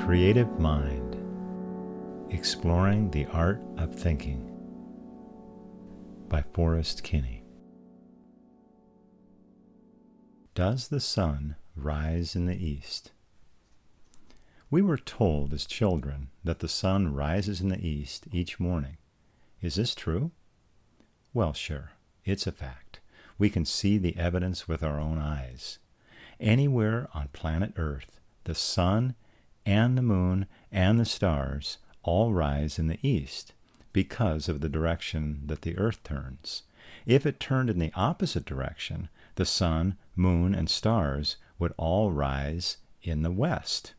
Creative Mind, Exploring the Art of Thinking by Forrest Kinney. Does the sun rise in the east? We were told as children that the sun rises in the east each morning. Is this true? Well, sure, it's a fact. We can see the evidence with our own eyes. Anywhere on planet Earth, the sun and the moon and the stars all rise in the east because of the direction that the Earth turns. If it turned in the opposite direction, the sun, moon, and stars would all rise in the west.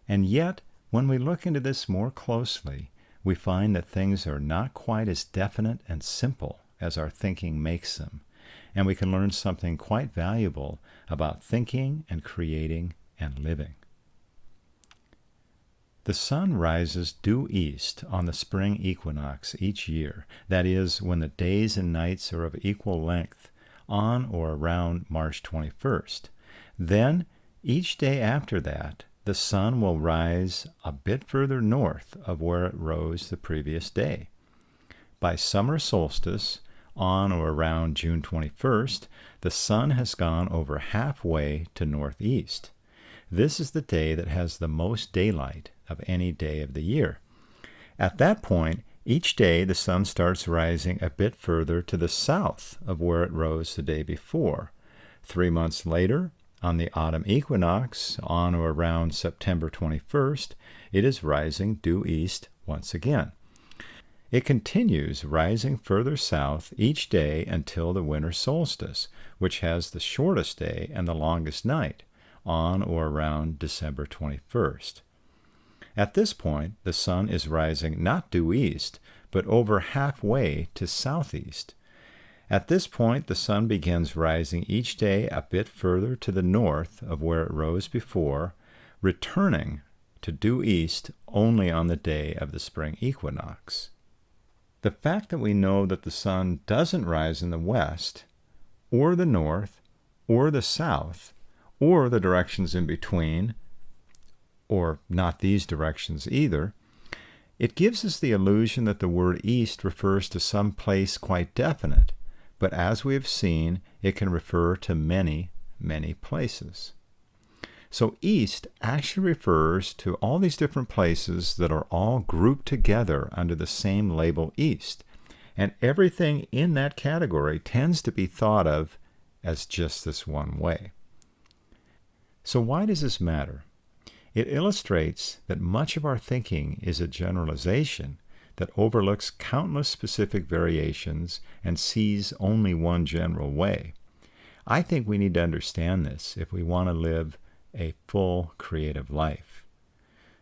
And yet, when we look into this more closely, we find that things are not quite as definite and simple as our thinking makes them, and we can learn something quite valuable about thinking and creating and living. The sun rises due east on the spring equinox each year, that is, when the days and nights are of equal length, on or around March 21st. Then, each day after that, the sun will rise a bit further north of where it rose the previous day. By summer solstice, on or around June 21st, the sun has gone over halfway to northeast. This is the day that has the most daylight of any day of the year. At that point, each day the sun starts rising a bit further to the south of where it rose the day before. 3 months later, on the autumn equinox, on or around September 21st, it is rising due east once again. It continues rising further south each day until the winter solstice, which has the shortest day and the longest night, on or around December 21st. At this point, the sun is rising not due east, but over halfway to southeast. At this point, the sun begins rising each day a bit further to the north of where it rose before, returning to due east only on the day of the spring equinox. The fact that we know that the sun doesn't rise in the west, or the north, or the south, or the directions in between, or not these directions either, it gives us the illusion that the word east refers to some place quite definite, but as we have seen, it can refer to many, many places. So east actually refers to all these different places that are all grouped together under the same label east, and everything in that category tends to be thought of as just this one way. So why does this matter? It illustrates that much of our thinking is a generalization that overlooks countless specific variations and sees only one general way. I think we need to understand this if we want to live a full creative life.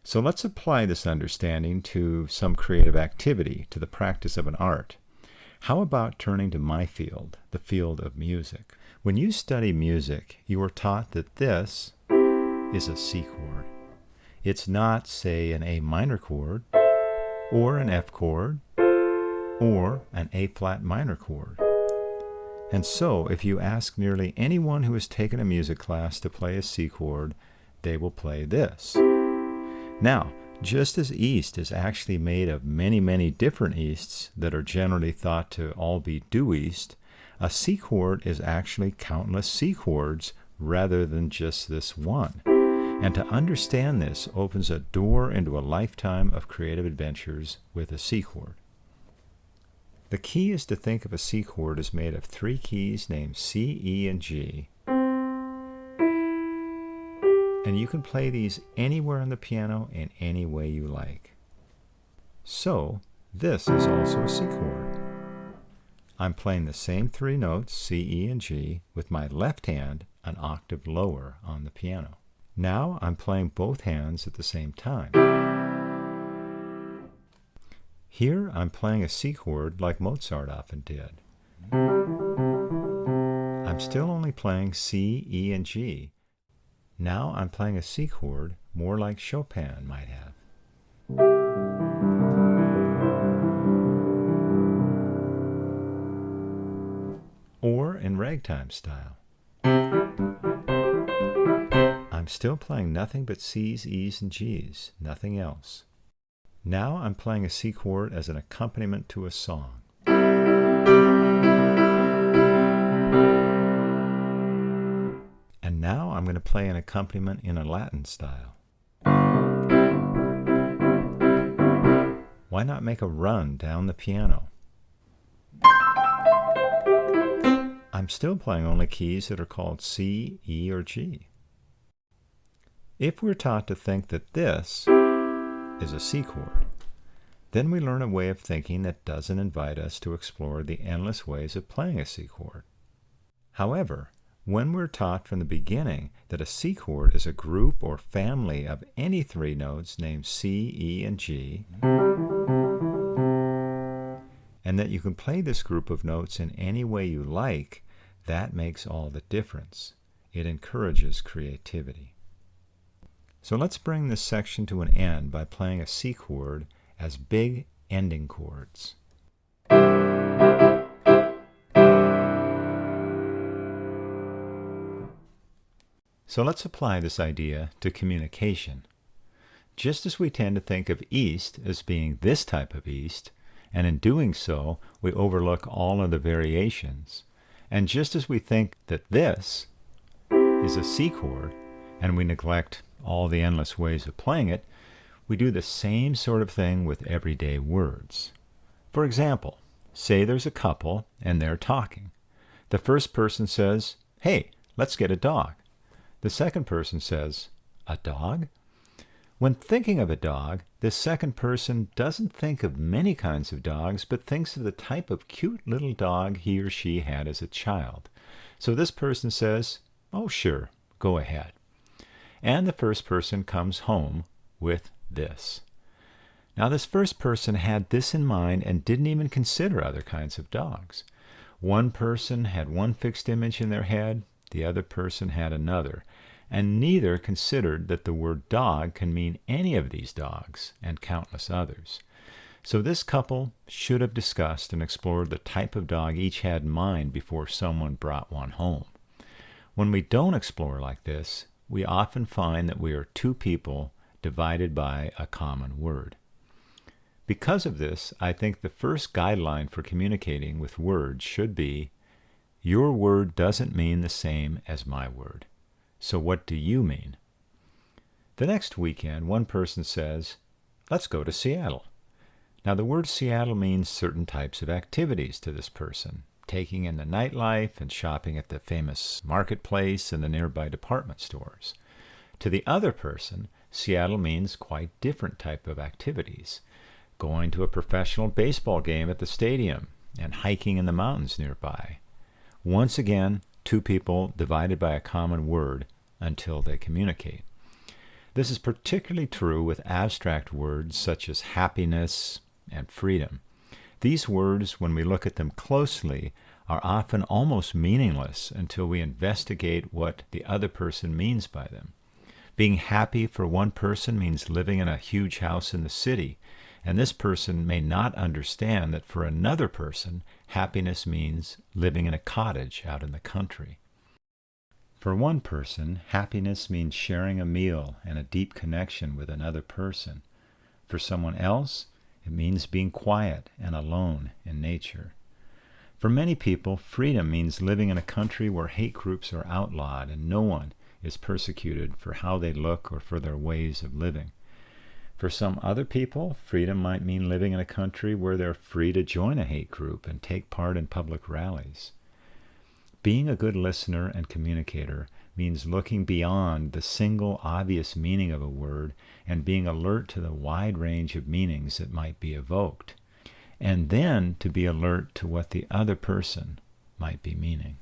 So let's apply this understanding to some creative activity, to the practice of an art. How about turning to my field, the field of music? When you study music, you are taught that this is a C chord. It's not, say, an A minor chord, or an F chord, or an A flat minor chord. And so, if you ask nearly anyone who has taken a music class to play a C chord, they will play this. Now, just as east is actually made of many, many different easts that are generally thought to all be due east, a C chord is actually countless C chords rather than just this one. And to understand this opens a door into a lifetime of creative adventures with a C chord. The key is to think of a C chord as made of 3 keys named C, E, and G. And you can play these anywhere on the piano in any way you like. So, this is also a C chord. I'm playing the same 3 notes, C, E, and G, with my left hand an octave lower on the piano. Now I'm playing both hands at the same time. Here I'm playing a C chord like Mozart often did. I'm still only playing C, E, and G. Now I'm playing a C chord more like Chopin might have. Or in ragtime style. I'm I'm still playing nothing but C's, E's, and G's, nothing else. Now I'm playing a C chord as an accompaniment to a song. And now I'm going to play an accompaniment in a Latin style. Why not make a run down the piano? I'm still playing only keys that are called C, E, or G. If we're taught to think that this is a C chord, then we learn a way of thinking that doesn't invite us to explore the endless ways of playing a C chord. However, when we're taught from the beginning that a C chord is a group or family of any three notes named C, E, and G, and that you can play this group of notes in any way you like, that makes all the difference. It encourages creativity. So let's bring this section to an end by playing a C chord as big ending chords. So let's apply this idea to communication. Just as we tend to think of East as being this type of East, and in doing so, we overlook all of the variations, and just as we think that this is a C chord, and we neglect all the endless ways of playing it, we do the same sort of thing with everyday words. For example, say there's a couple and they're talking. The first person says, "Hey, let's get a dog." The second person says, "A dog?" When thinking of a dog, this second person doesn't think of many kinds of dogs, but thinks of the type of cute little dog he or she had as a child. So this person says, "Oh, sure, go ahead." And the first person comes home with this. Now, this first person had this in mind and didn't even consider other kinds of dogs. One person had one fixed image in their head, the other person had another, and neither considered that the word dog can mean any of these dogs and countless others. So this couple should have discussed and explored the type of dog each had in mind before someone brought one home. When we don't explore like this, we often find that we are two people divided by a common word. Because of this, I think the first guideline for communicating with words should be, your word doesn't mean the same as my word. So what do you mean? The next weekend, one person says, "Let's go to Seattle." Now, the word Seattle means certain types of activities to this person, taking in the nightlife and shopping at the famous marketplace and the nearby department stores. To the other person, Seattle means quite different type of activities, going to a professional baseball game at the stadium and hiking in the mountains nearby. Once again, two people divided by a common word until they communicate. This is particularly true with abstract words such as happiness and freedom. These words, when we look at them closely, are often almost meaningless until we investigate what the other person means by them. Being happy for one person means living in a huge house in the city, and this person may not understand that for another person, happiness means living in a cottage out in the country. For one person, happiness means sharing a meal and a deep connection with another person. For someone else, it means being quiet and alone in nature. For many people, freedom means living in a country where hate groups are outlawed and no one is persecuted for how they look or for their ways of living. For some other people, freedom might mean living in a country where they're free to join a hate group and take part in public rallies. Being a good listener and communicator means looking beyond the single obvious meaning of a word and being alert to the wide range of meanings that might be evoked, and then to be alert to what the other person might be meaning.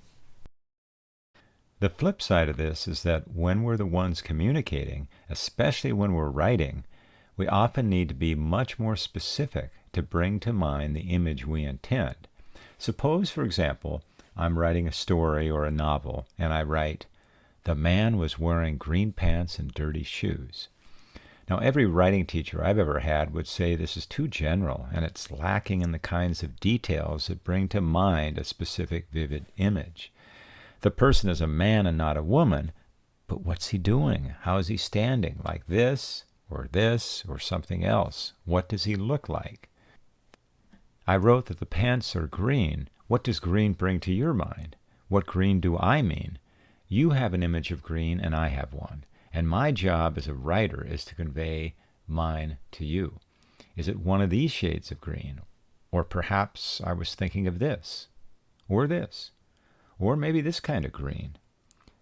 The flip side of this is that when we're the ones communicating, especially when we're writing, we often need to be much more specific to bring to mind the image we intend. Suppose, for example, I'm writing a story or a novel, and I write, "The man was wearing green pants and dirty shoes." Now, every writing teacher I've ever had would say this is too general, and it's lacking in the kinds of details that bring to mind a specific vivid image. The person is a man and not a woman, But what's he doing? How is he standing? Like this, or something else? What does he look like? I wrote that the pants are green. What does green bring to your mind? What green do I mean? You have an image of green and I have one. And my job as a writer is to convey mine to you. Is it one of these shades of green? Or perhaps I was thinking of this, or maybe this kind of green.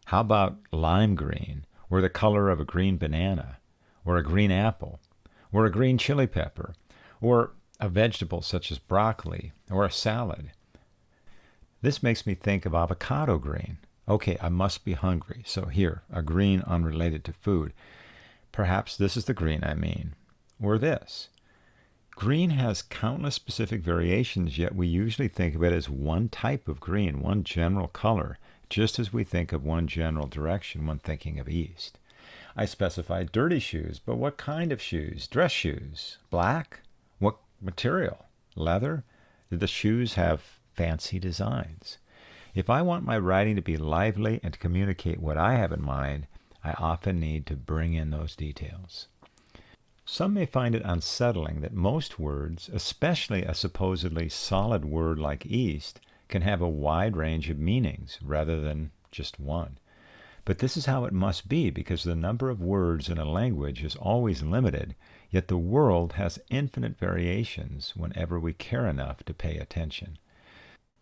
How about lime green, or the color of a green banana, or a green apple, or a green chili pepper, or a vegetable such as broccoli, or a salad? This makes me think of avocado green. Okay, I must be hungry, so here, a green unrelated to food. Perhaps this is the green I mean, or this. Green has countless specific variations, yet we usually think of it as one type of green, one general color, just as we think of one general direction when thinking of east. I specified dirty shoes, but what kind of shoes? Dress shoes? Black? What material? Leather? Do the shoes have fancy designs? If I want my writing to be lively and to communicate what I have in mind, I often need to bring in those details. Some may find it unsettling that most words, especially a supposedly solid word like east, can have a wide range of meanings rather than just one. But this is how it must be, because the number of words in a language is always limited, yet the world has infinite variations whenever we care enough to pay attention.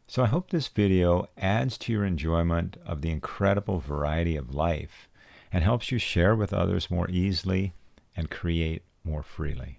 So I hope this video adds to your enjoyment of the incredible variety of life and helps you share with others more easily and create more freely.